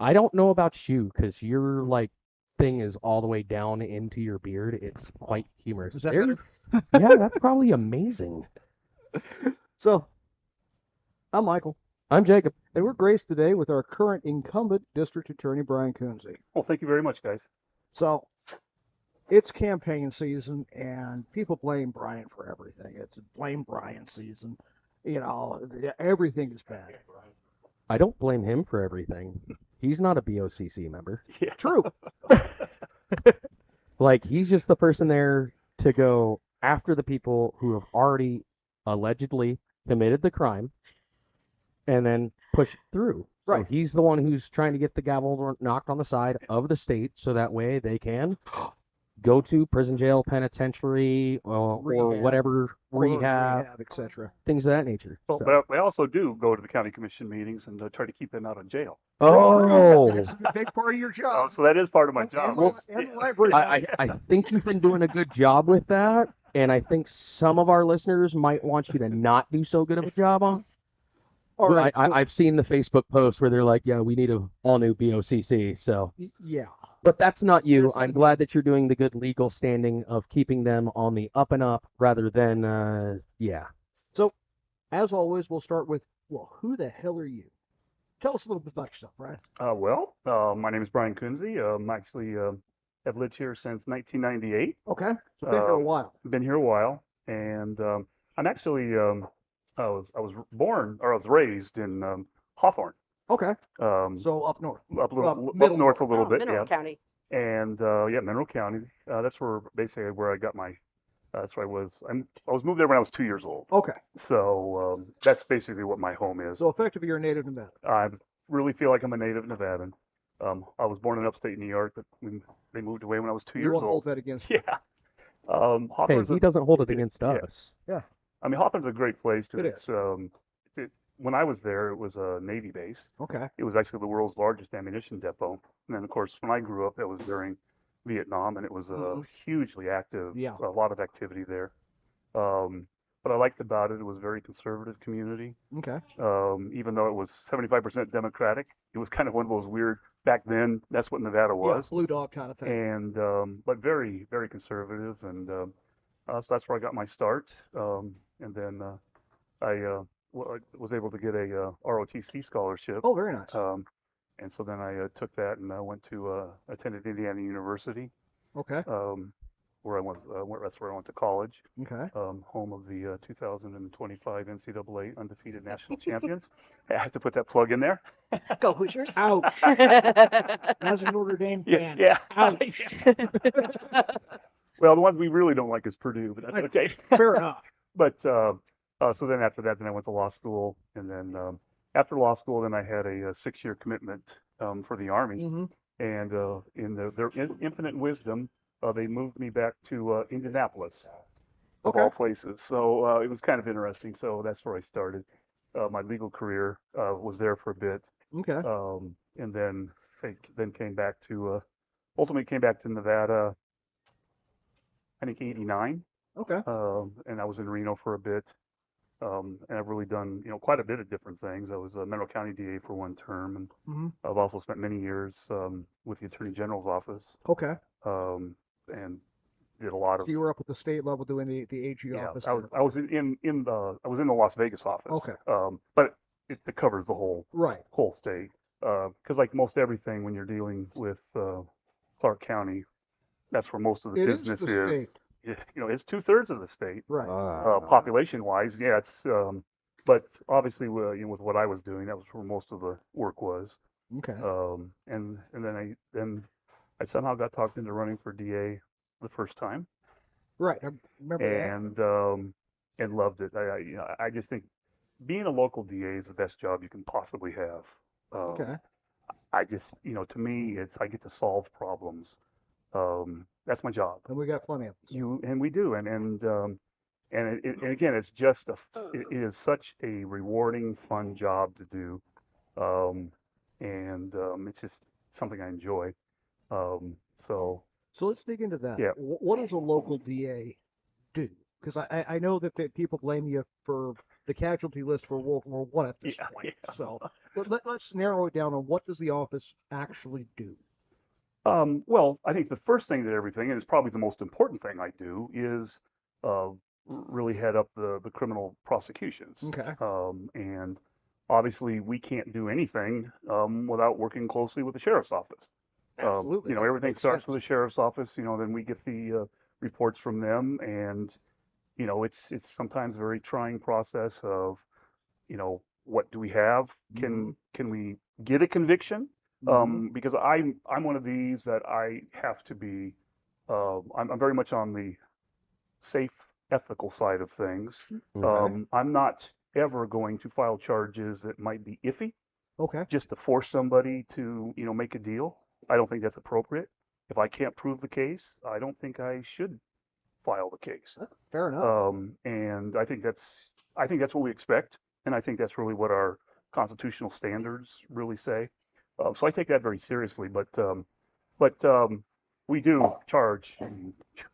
I don't know about you because your like thing is all the way down into your beard. It's quite humorous. Is that There, better? yeah, that's probably amazing. So, I'm Michael, I'm Jacob. and we're graced today with our current incumbent District Attorney, Brian Kunzi. Well, thank you very much, guys. So, it's campaign season, and people blame Brian for everything. It's blame Brian season. You know, everything is bad. I don't blame him for everything. He's not a BOCC member. Yeah. True. Like, he's just the person there to go after the people who have already allegedly committed the crime and then push it through. So Right. he's the one who's trying to get the gavel knocked on the side of the state so that way they can go to prison, jail, penitentiary, or Rehab. whatever rehab, etc. things of that nature. Well, So- but I also do go to the county commission meetings and try to keep them out of jail. Oh, That's a big part of your job. So that is part of my And job. the library. I think you've been doing a good job with that, and I think some of our listeners might want you to not do so good of a job on. All right. I've seen the Facebook post where they're like, yeah, we need a all new BOCC. So, Yeah. but that's not you. That's I'm not glad that you're doing the good legal standing of keeping them on the up and up rather than, yeah. So, as always, we'll start with, well, who the hell are you? Tell us a little bit about yourself, Brian. My name is Brian Kunzi. I'm actually have lived here since 1998. Okay. So, been here a while. Been here a while, and I'm actually I was born or I was raised in Hawthorne. Okay. So So, up north. up, little, up middle north a little bit, Mineral yeah. County. And yeah, Mineral County. That's where basically where I got my. That's where I was. I was moved there when I was 2 years old. Okay. So that's basically what my home is. So, effectively, you're a native Nevada. I really feel like I'm a native Nevadan. I was born in upstate New York, but they moved away when I was 2 You years won't hold old. that against you. Yeah. Hey, Hawthorne's he doesn't hold it yeah, against yeah. us. I mean, Hawthorne's a great place. It It's when I was there, it was a Navy base. Okay. It was actually the world's largest ammunition depot. And then, of course, when I grew up, it was during Vietnam, and it was Mhm. hugely active. Yeah. A lot of activity there. What I liked about it, it was a very conservative community. Okay. Even though it was 75% Democratic, it was kind of one of those weird. Back then, that's what Nevada Yeah, was. blue dog kind of thing. And but very, very conservative, and so that's where I got my start. And then I was able to get a ROTC scholarship. Oh, very nice. And so then I took that and I went to attended Indiana University, Okay. where I was. That's where I went to college. Okay. Home of the 2025 NCAA undefeated national champions. I have to put that plug in there. Go Hoosiers. Ouch. As a Notre Dame fan. Yeah. Ouch. Well, the ones we really don't like is Purdue, but that's I- okay. Fair enough. But so then after that, then I went to law school, and then after law school, then I had a 6-year commitment for the Army, Mm-hmm. and in their infinite wisdom, they moved me back to Indianapolis, of Okay. all places. So it was kind of interesting. So that's where I started. My legal career was there for a bit, Okay. and then came back to ultimately came back to Nevada. I think 89. Okay. And I was in Reno for a bit. And I've really done, quite a bit of different things. I was a Mineral County DA for one term, and Mm-hmm. I've also spent many years with the Attorney General's office, Okay. and did a lot of. So you were up at the state level doing the AG Yeah, office. I was I was in the Las Vegas office. Okay. But it covers the Right. whole state, because like most everything, when you're dealing with Clark County, that's where most of the It is business the is. state. It's 2/3 of the state. Right. Population-wise, yeah, it's but obviously, with what I was doing, that was where most of the work was. Okay. And then I somehow got talked into running for DA the first time, Right. I remember that. and loved it. I just think being a local DA is the best job you can possibly have. Okay. I just, to me, I get to solve problems. That's my job. And we got plenty of them. And we do, and again, it's just it is such a rewarding, fun job to do, and it's just something I enjoy. So So let's dig into that. Yeah. What does a local DA do? Because I know that people blame you for the casualty list for World War One at this Yeah, point. yeah. So, but let's narrow it down on what does the office actually do? Well, I think the first thing that everything, and it's probably the most important thing I do, is really head up the criminal prosecutions. Okay. And obviously, we can't do anything without working closely with the sheriff's office. Absolutely. That Everything makes starts sense. with the sheriff's office. Then we get the reports from them, and it's sometimes a very trying process of what do we have? Mhm. Can we get a conviction? Mhm. Because I'm one of these that I have to be. I'm very much on the safe, ethical side of things. Okay. I'm not ever going to file charges that might be iffy Okay. just to force somebody to make a deal. I don't think that's appropriate. If I can't prove the case, I don't think I should file the case. Fair enough. And I think that's what we expect, and I think that's really what our constitutional standards really say. So I take that very seriously, but we do charge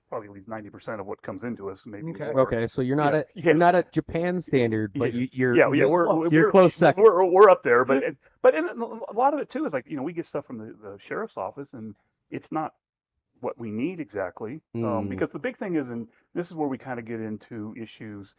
probably at least 90% of what comes into us, maybe Okay. more. Okay, so you're Yeah, not at yeah, you're not at Japan standard, yeah, but you're yeah. you're We're you're we're close second. we're up there, but a lot of it too is like we get stuff from the sheriff's office, and it's not what we need exactly. Mm, Because the big thing is, and this is where we kind of get into issues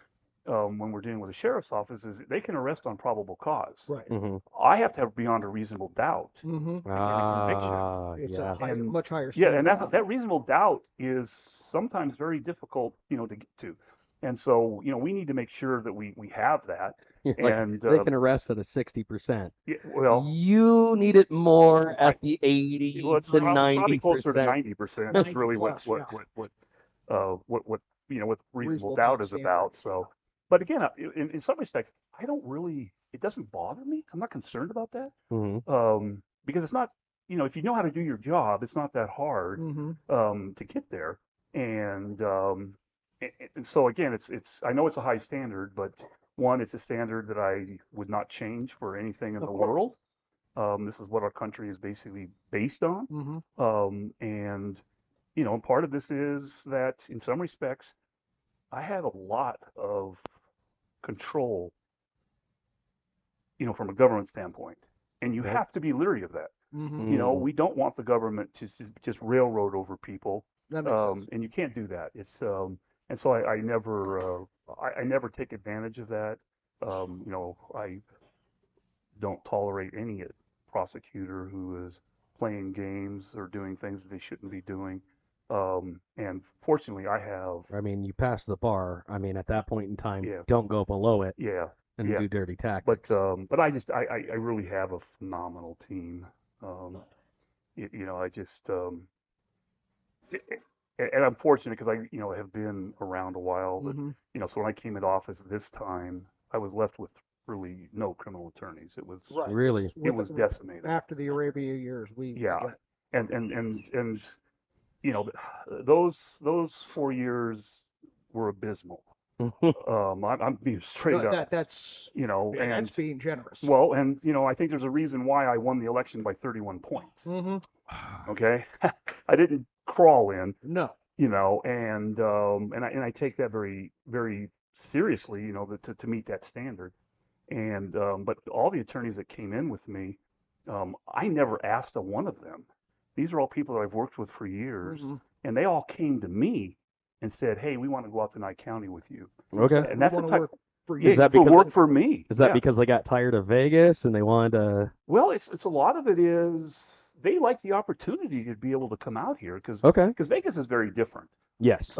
when we're dealing with the sheriff's office, is they can arrest on probable cause. Right. hmm I have to have beyond a reasonable doubt Mm-hmm. to get a conviction. It's Yeah. a And much higher yeah, standard. and that reasonable doubt is sometimes very difficult, to get to. And so, we need to make sure that we have that. Like And they can arrest at a 60%. yeah, well, You need it more I, at the 80 well, it's to probably closer to 90%. 90%. That's 90 really plus, yeah. what what reasonable Reasonable doubt doubt is standard. about. So, but again, in some respects, I don't really. It doesn't bother me. I'm not concerned about that. hmm Because it's not. If you know how to do your job, it's not that hard Mm-hmm. to get there. And and so again, it's. I know it's a high standard, but one, it's a standard that I would not change for anything in Of the course. world. This is what our country is basically based on. Mm-hmm. And and part of this is that in some respects, I have a lot of control, from a government standpoint, and you Okay. have to be leery of that. Mm-hmm. Mm. We don't want the government to just railroad over people, That makes sense. and you can't do that. And so I never take advantage of that. I don't tolerate any prosecutor who is playing games or doing things that they shouldn't be doing. And fortunately, I have, I mean, you pass the bar. I mean, at that point in time, yeah, don't go below it yeah, and yeah. do dirty But tactics. but I really have a phenomenal team. Um, I just and I'm fortunate because I have been around a while. But Mm-hmm. so when I came into office this time, I was left with really no criminal attorneys. It was Right. Really? it was decimated. After the Arabia years, we Yeah, got and those 4 years were abysmal. I'm being straight no, up, that's and that's being generous. well, and I think there's a reason why I won the election by 31 points. Mm-hmm. Okay, I didn't crawl in, No. and I take that very very seriously, to meet that standard. And but all the attorneys that came in with me, I never asked a one of them. These are all people that I've worked with for years, Mm-hmm. and they all came to me and said, "Hey, we want to go out to Nye County with you." Okay. And We that's the want to type. work for Yeah, you. that for because work for me. Is that Yeah. because they got tired of Vegas and they wanted to? Well, it's a lot of it is they like the opportunity to be able to come out here because Okay. Vegas is very different. Yes.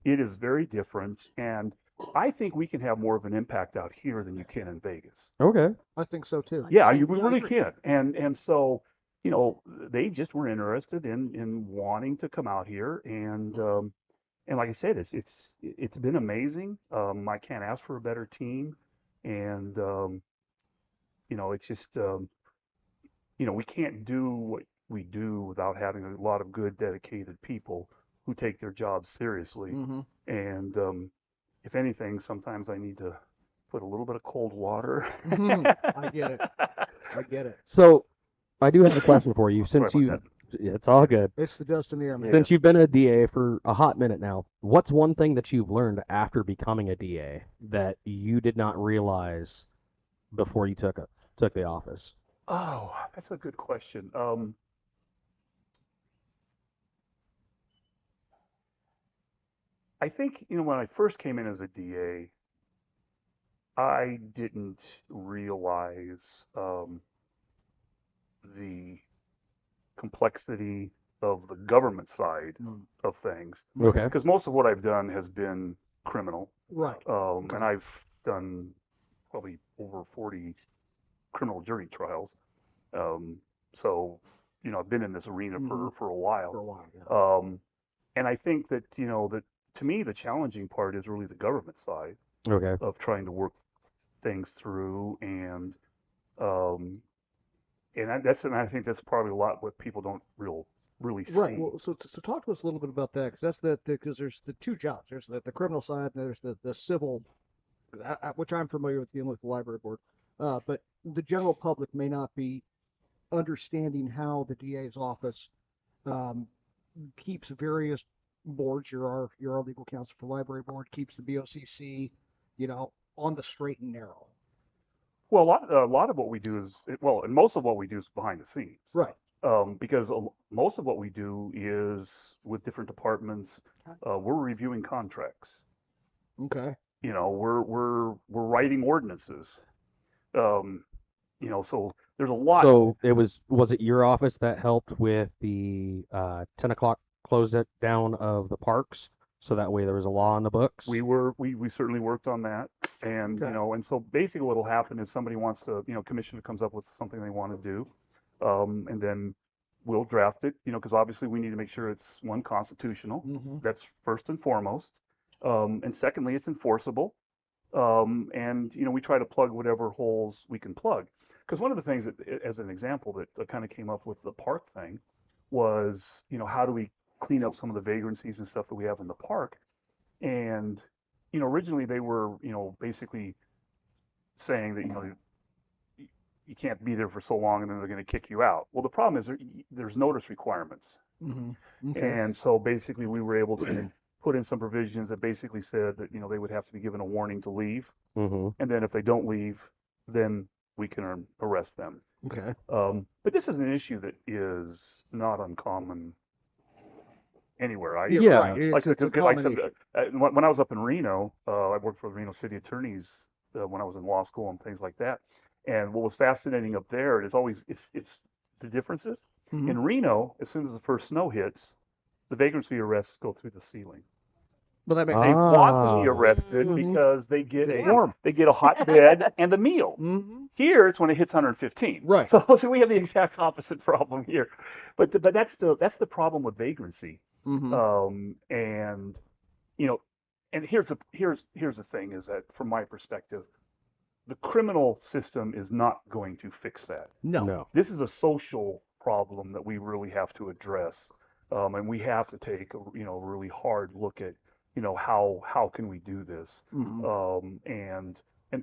It is very different, and I think we can have more of an impact out here than you can in Vegas. Okay. I think so too. Yeah, I we really agree. can. And so, they just were interested in wanting to come out here, and like I said, it's been amazing. I can't ask for a better team, and it's just we can't do what we do without having a lot of good, dedicated people who take their jobs seriously. Mm-hmm. And if anything, sometimes I need to put a little bit of cold water. Mhm. I get it. I get it. So I do have a question for you. Sorry Since about you that. It's all good. It's the dust in the air, man. Since you've been a DA for a hot minute now, what's one thing that you've learned after becoming a DA that you did not realize before you took the office? Oh, that's a good question. I think, when I first came in as a DA, I didn't realize the complexity of the government side Mm. of things, Okay. because most of what I've done has been criminal, Right. Okay. and I've done probably over 40 criminal jury trials. Um, so, I've been in this arena Mhm. for a while. For a while, yeah. And I think that, that to me, the challenging part is really the government side Okay. of trying to work things through, um, and I think that's probably a lot what people don't really Right. see. Well, so talk to us a little bit about that, because because there's the two jobs. There's the criminal side, and there's the civil, which I'm familiar with dealing with the library board. But the general public may not be understanding how the DA's office um, keeps various boards. You're our legal counsel for library board, keeps the BOCC, on the straight and narrow. Well, a lot of what we do is, well, and most of what we do is behind the scenes, Right. because most of what we do is with different departments. We're reviewing contracts. Okay. We're writing ordinances. Um, so there's a lot. So was it your office that helped with the 10 o'clock close it down of the parks, so that way there was a law in the books? We certainly worked on that, and Okay. and so basically what'll happen is somebody wants to, commissioner comes up with something they want to do, and then we'll draft it, because obviously we need to make sure it's one constitutional. Mm-hmm. That's first and foremost, and secondly it's enforceable, and we try to plug whatever holes we can plug. Because one of the things that, as an example, that kind of came up with the park thing was, how do we clean up some of the vagrancies and stuff that we have in the park? And originally they were, basically saying that, you can't be there for so long and then they're going to kick you out. Well, the problem is there's notice requirements. Mm-hmm. Okay. And so basically we were able to put in some provisions that basically said that, they would have to be given a warning to leave. Mm-hmm. And then if they don't leave, then we can arrest them. Okay. But this is an issue that is not uncommon anywhere. Yeah. Right. It's a Like I said, common issue. when I was up in Reno, I worked for the Reno City Attorneys when I was in law school and things like that. And what was fascinating up there is always it's the differences. Mm-hmm. In Reno, as soon as the first snow hits, the vagrancy arrests go through the ceiling. But that makes They want to be Ah. arrested Mhm. because they get It's a warm. they get a hot bed and a meal. Mm-hmm. Here, it's when it hits 115. Right. So we have the exact opposite problem here. But that's the problem with vagrancy. Mm-hmm. And you know, and here's the thing is that from my perspective, the criminal system is not going to fix that. No. No. This is a social problem that we really have to address, and we have to take a really hard look at how can we do this, Mm-hmm.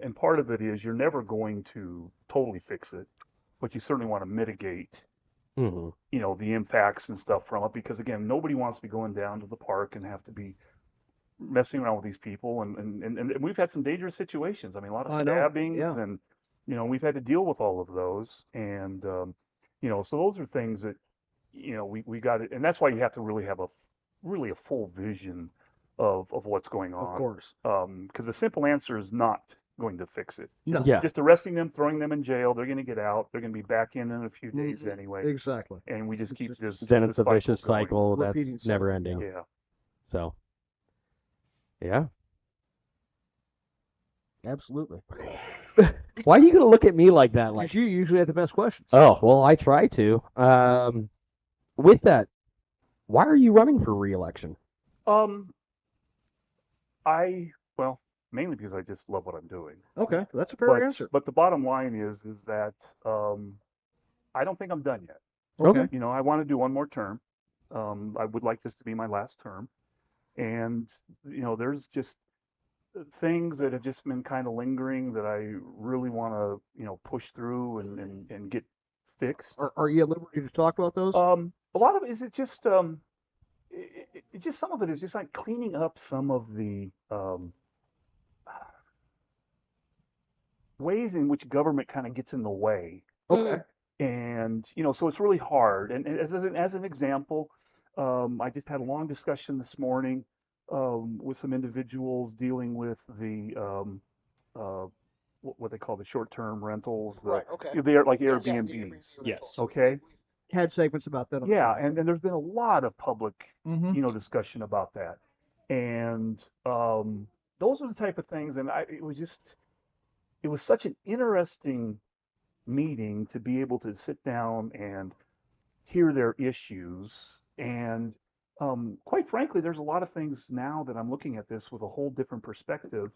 and part of it is you're never going to totally fix it, but you certainly want to mitigate Mm-hmm. the impacts and stuff from it, because again, nobody wants to be going down to the park and have to be messing around with these people, and we've had some dangerous situations. I mean, a lot of I know. stabbings, Yeah. and we've had to deal with all of those, and so those are things that we got it, and that's why you have to really have a full vision of what's going Of on, course. because the simple answer is not going to fix it. No. Yeah. Just arresting them, throwing them in jail, they're going to get out, they're going to be back in a few days Mhm. anyway, Exactly. and we just It's keep just this Then it's this a vicious going. cycle that's Repeating cycle, never ending. Yeah. So, yeah. Absolutely. Why are you gonna look at me like that? Because Like, you usually have the best questions. oh, well, I try to. With that, why are you running for re-election? Um, well, mainly because I just love what I'm doing. Okay, that's a fair But answer. but the bottom line is that I don't think I'm done yet. Okay. I want to do one more term. I would like this to be my last term, and there's just things that have just been kind of lingering that I really want to push through and get fixed. Are you at liberty to talk about those? A lot of it is it just some of it is just like cleaning up some of the ways in which government kind of gets in the way. Okay. And so it's really hard. And as an example, I just had a long discussion this morning with some individuals dealing with the what they call the short-term rentals. Right, okay. They're like Yeah, Airbnbs. Yes. Okay. Had segments about that. Yeah, and there's been a lot of public, Mm-hmm. discussion about that. And those are the type of things. And it was such an interesting meeting to be able to sit down and hear their issues. And quite frankly, there's a lot of things now that I'm looking at this with a whole different perspective.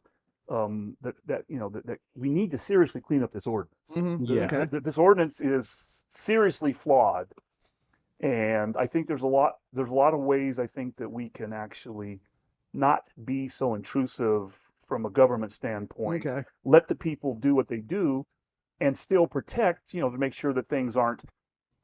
That we need to seriously clean up this ordinance. Mm-hmm. Yeah. Okay. This ordinance is seriously flawed, and I think there's a lot of ways I think that we can actually not be so intrusive from a government standpoint. Okay. Let the people do what they do, and still protect, to make sure that things aren't,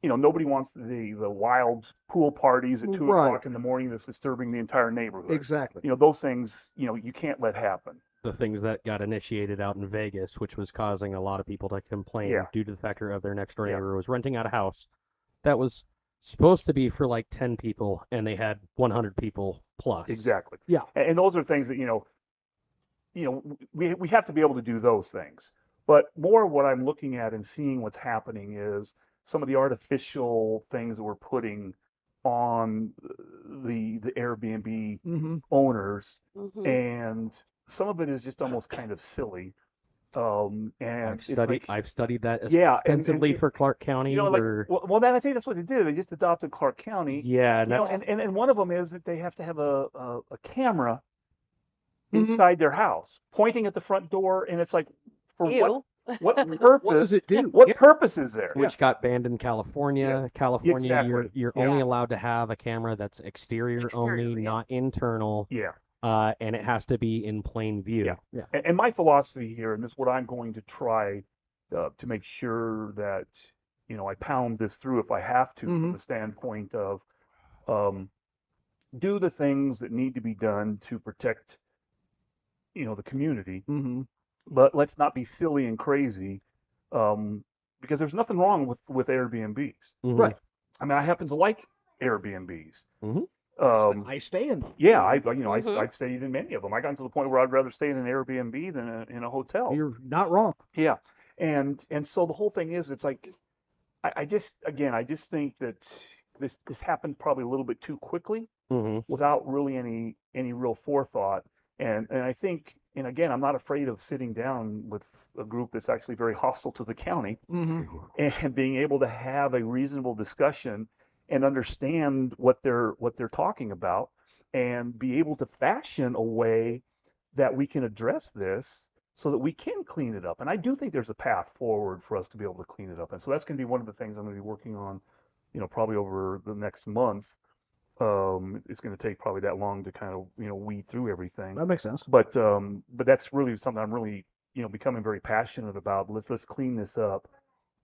nobody wants the wild pool parties at 2 Right. o'clock in the morning that's disturbing the entire neighborhood. Exactly. Those things, you can't let happen. The things that got initiated out in Vegas, which was causing a lot of people to complain Yeah. due to the factor of their next door Yeah. neighbor was renting out a house that was supposed to be for like 10 people, and they had 100 people plus. Exactly. Yeah. And those are things that, we have to be able to do those things. But more what I'm looking at and seeing what's happening is some of the artificial things that we're putting on the Airbnb Mm-hmm. owners, Mhm. and some of it is just almost kind of silly. And I've studied that Yeah, extensively for Clark County. well, then I think that's what they did. They just adopted Clark County. Yeah, and You know, that's and one of them is that they have to have a camera Mhm. inside their house, pointing at the front door, and it's like, for Ew. what What does purpose? it do? What Yeah. purpose is there? which got banned in California. California, exactly. you're Yeah. only allowed to have a camera that's exterior only, Exterior, yeah. not internal, Yeah. and it has to be in plain view. Yeah. Yeah. And my philosophy here, and this is what I'm going to try to make sure that I pound this through if I have to, from Mhm. the standpoint of do the things that need to be done to protect the community, Mm-hmm. but let's not be silly and crazy, because there's nothing wrong with Airbnbs. Mhm. Right. I mean, I happen to like Airbnbs. Mhm. I stand. Yeah, Mhm. I've stayed in many of them. I got to the point where I'd rather stay in an Airbnb than in a hotel. You're not wrong. Yeah, and so the whole thing is, it's like I just think that this happened probably a little bit too quickly Mhm. without really any real forethought. And I think, and again, I'm not afraid of sitting down with a group that's actually very hostile to the county Mm-hmm. and being able to have a reasonable discussion and understand what they're talking about, and be able to fashion a way that we can address this so that we can clean it up. And I do think there's a path forward for us to be able to clean it up. And so that's going to be one of the things I'm going to be working on, probably over the next month. It's going to take probably that long to kind of, weed through everything. That makes sense. But that's really something I'm really, becoming very passionate about. Let's clean this up.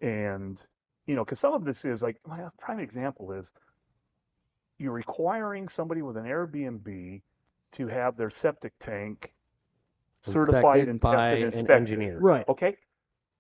And, because some of this is like, my prime example is you're requiring somebody with an Airbnb to have their septic tank certified and by tested and an inspected. engineer. Right. Okay?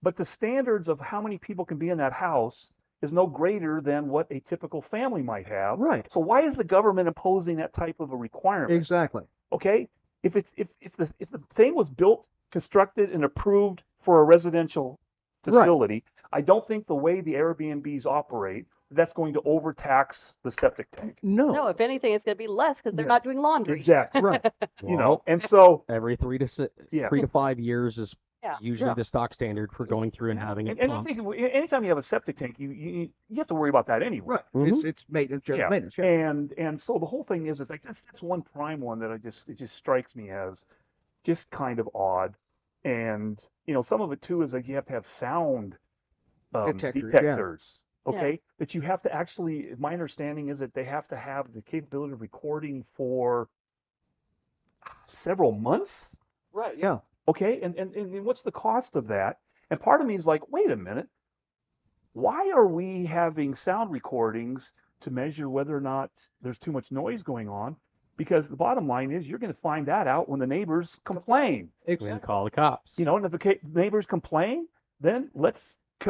But the standards of how many people can be in that house is no greater than what a typical family might have. Right. So why is the government imposing that type of a requirement? Exactly. Okay? If the thing was built, constructed, and approved for a residential facility, I don't think the way the Airbnbs operate, that's going to overtax the septic tank. No. No, if anything, it's going to be less because they're Yes. not doing laundry. Exactly. Right. Well, And so every 3 to yeah. 5 years is Yeah. usually Yeah. the stock standard for going through and having it And I pumped. think anytime you have a septic tank, you have to worry about that anyway. Right. Mhm. It's maintenance, general Yeah. maintenance. Yeah. And so the whole thing is like that's one prime one that it just strikes me as just kind of odd. And some of it too is like you have to have sound Detectors, yeah. detectors. Okay, that you have to actually. My understanding is that they have to have the capability of recording for several months. Right. Yeah. Okay, and what's the cost of that? And part of me is like, wait a minute, why are we having sound recordings to measure whether or not there's too much noise going on? Because the bottom line is you're going to find that out when the neighbors complain. We can call the cops. You know, and if the neighbors complain, then let's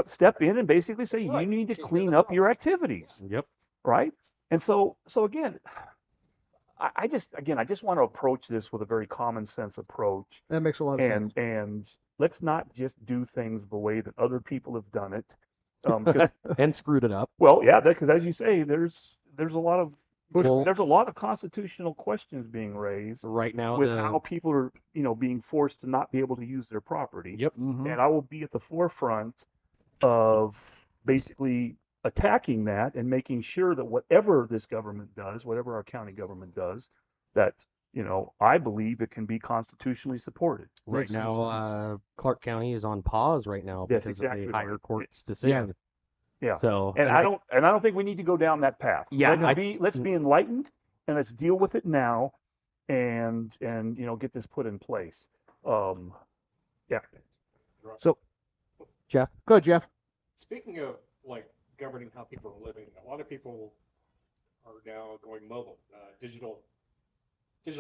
step in and basically say you Right. need to Take care of clean the up problem. your activities, Yep. right? And so again, I just want to approach this with a very common sense approach, That makes a lot of sense. and let's not just do things the way that other people have done it, because And screwed it up. well, yeah, because as you say, there's a lot of Well, there's a lot of constitutional questions being raised right now with the how people are, being forced to not be able to use their property. yep. Mm-hmm. And I will be at the forefront of basically attacking that and making sure that whatever this government does, whatever our county government does, that, I believe it can be constitutionally supported. Right Makes sense. now, Clark County is on pause right now That's because exactly of the right. higher court's decision. Yeah. So, And I don't think we need to go down that path. Yeah, Let's be enlightened and let's deal with it now and get this put in place. Yeah. So, Jeff. go ahead, Jeff. Speaking of like governing how people are living, a lot of people are now going mobile, digital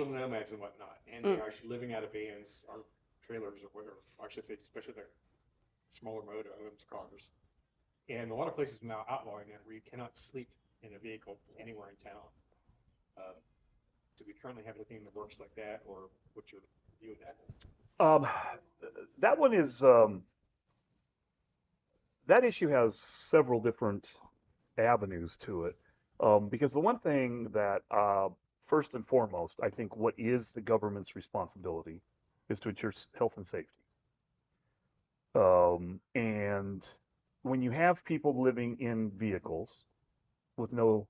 nomads and whatnot, and they're actually living out of vans or trailers or whatever. I should say, especially the smaller motorhomes, cars. And a lot of places are now outlawing that where you cannot sleep in a vehicle anywhere in town. Do we currently have anything in the works like that, or what's your view of that? That one is that issue has several different avenues to it. Because the one thing that first and foremost, I think what is the government's responsibility is to ensure health and safety. And when you have people living in vehicles with no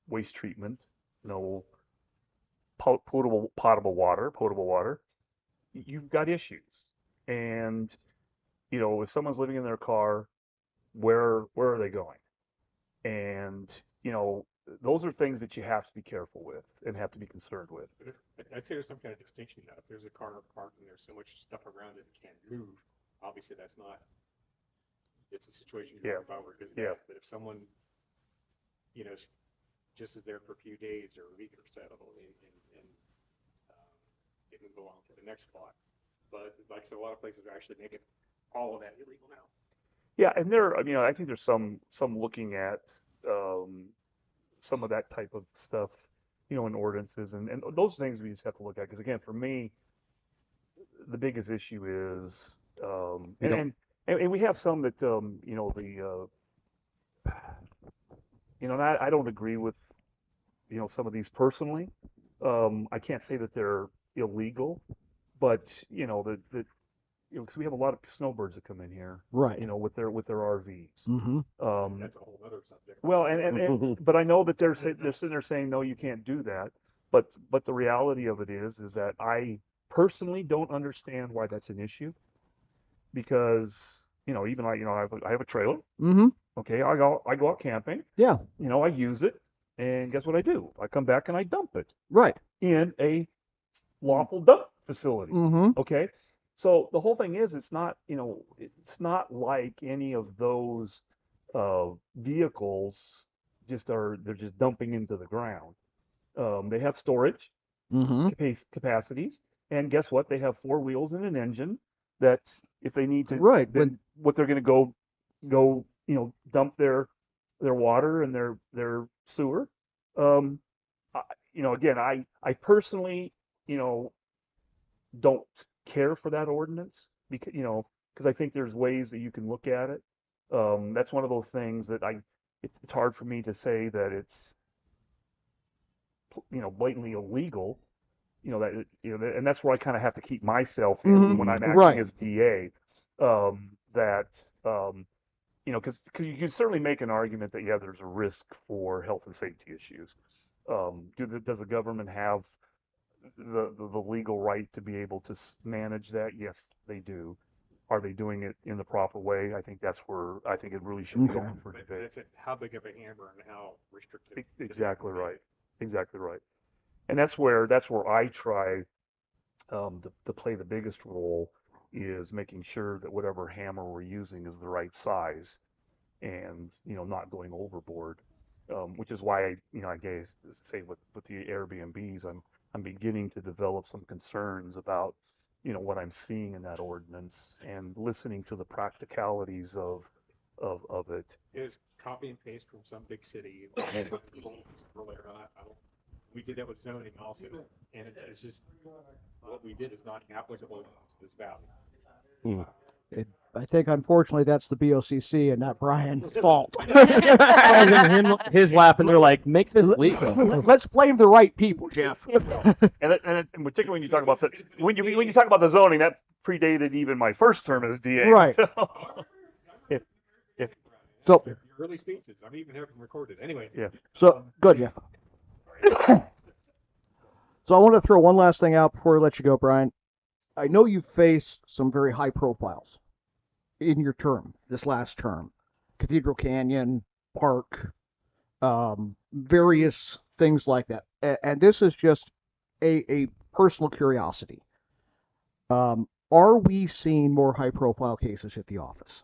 waste treatment, no potable water, you've got issues. And if someone's living in their car, where are they going? And those are things that you have to be careful with and have to be concerned with. But I'd say there's some kind of distinction now. If there's a car parked and there's so much stuff around it can't move, obviously that's not. It's a situation you're if I were to visit. Yeah. But if someone, just is there for a few days or a week or so, and they can go on to the next spot. But like so, a lot of places are actually making all of that illegal now. Yeah, and I think there's some looking at some of that type of stuff, in ordinances and those things we just have to look at. Because again, for me, the biggest issue is, and we have some that, I don't agree with, some of these personally. I can't say that they're illegal, but because we have a lot of snowbirds that come in here, Right. with their RVs. Mm-hmm. That's a whole other subject. Well, and but I know that they're sitting there saying no, you can't do that. But the reality of it is that I personally don't understand why that's an issue, because even I have a trailer. Mm-hmm. Okay, I go out camping. Yeah. I use it, and guess what I do? I come back and I dump it Right. in a lawful dump facility. Mm-hmm. Okay, so the whole thing is it's not like any of those vehicles they're just dumping into the ground. They have storage Mm-hmm. capacities, and guess what? They have four wheels and an engine that if they need to, Right. then what they're going to go dump their water and their sewer. Again, I personally don't care for that ordinance because I think there's ways that you can look at it. That's one of those things that it's hard for me to say that it's blatantly illegal. And that's where I kind of have to keep myself in when I'm acting Right. as DA. That because you can certainly make an argument that there's a risk for health and safety issues. Does the government have the legal right to be able to manage that? Yes, they do. Are they doing it in the proper way? I think that's where I think it really should be open for But debate. that's it. How big of a hammer and how restrictive? Exactly right. Exactly right. And that's where I try to play the biggest role, is making sure that whatever hammer we're using is the right size, and that and not going overboard, which is why I guess say with the Airbnbs, I'm beginning to develop some concerns about what I'm seeing in that ordinance and listening to the practicalities of it. Is copy and paste from some big city earlier on. I don't. We did that with zoning also, and it's just what we did is not applicable to this valley. I think unfortunately that's the BOCC and not Brian's fault. His lap, and they're like, make this legal. Let's blame the right people, Jeff. And particularly when you talk about when you talk about the zoning, that predated even my first term as DA. Right. So Your early speeches, I'm even having them recorded. Anyway. Yeah. So good, Jeff. So I want to throw one last thing out before I let you go, Brian. I know you faced some very high profiles in your term, this last term. Cathedral Canyon, Park, various things like that. And this is just a personal curiosity. Are we seeing more high profile cases at the office?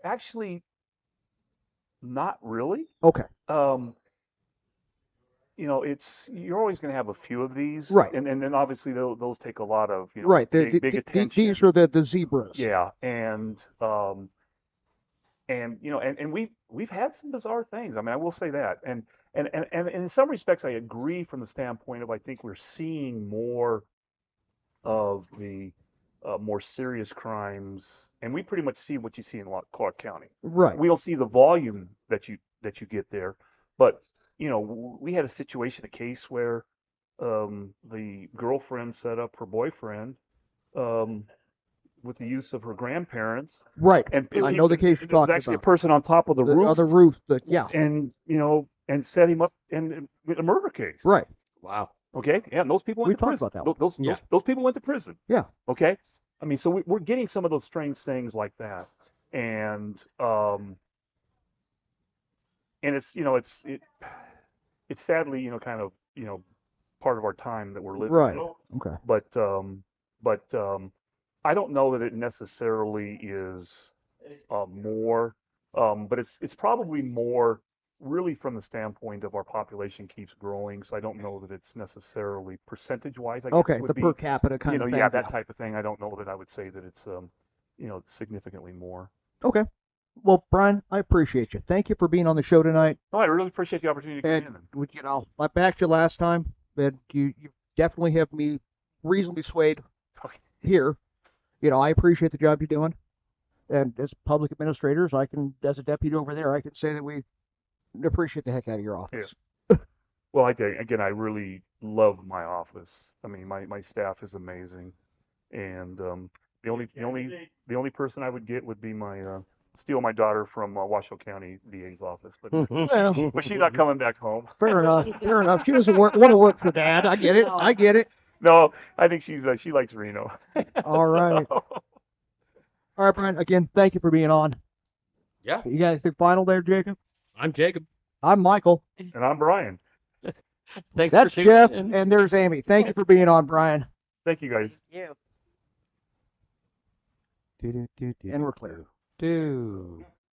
Actually, not really. Okay. You're always going to have a few of these, Right. And then obviously those take a lot of Right. big attention. These are the zebras. Yeah, and we've had some bizarre things. I mean, I will say that, and in some respects, I agree from the standpoint of I think we're seeing more of the more serious crimes, and we pretty much see what you see in Clark County. Right. We don't see the volume that you get there, but we had a situation, a case where the girlfriend set up her boyfriend with the use of her grandparents. Right. And I know the case you're there was talking actually about. a person on top of the roof. On the roof. Yeah. And and set him up with a murder case. Right. Wow. Okay. Yeah. And those people went We to talked prison. about that one. Those people went to prison. Yeah. Okay. I mean, so we're getting some of those strange things like that, and it's sadly kind of part of our time that we're living Right. in. Okay. But I don't know that it necessarily is more, but it's probably more really from the standpoint of our population keeps growing. So I don't know that it's necessarily percentage-wise. I guess Okay. it would The be, per capita kind of thing. yeah, that type of thing. I don't know that I would say that it's significantly more. Okay. Well, Brian, I appreciate you. Thank you for being on the show tonight. No, I really appreciate the opportunity to come And I backed you last time, and you definitely have me reasonably swayed Okay. here. I appreciate the job you're doing. And as public administrators, as a deputy over there, I can say that we appreciate the heck out of your office. Well, again, I really love my office. I mean, my staff is amazing, and the only person I would get would be steal my daughter from Washoe County DA's office, but Well, but she's not coming back home. fair enough. Fair enough. She doesn't want to work for Dad. I get it. I get it. No, I think she likes Reno. All right. So, All right, Brian. Again, thank you for being on. Yeah. You got anything final there, Jacob? I'm Jacob. I'm Michael. and I'm Brian. Thanks That's for tuning Jeff, in. and there's Amy. Thank you for being on, Brian. Thank you, guys. You. And we're clear. Two.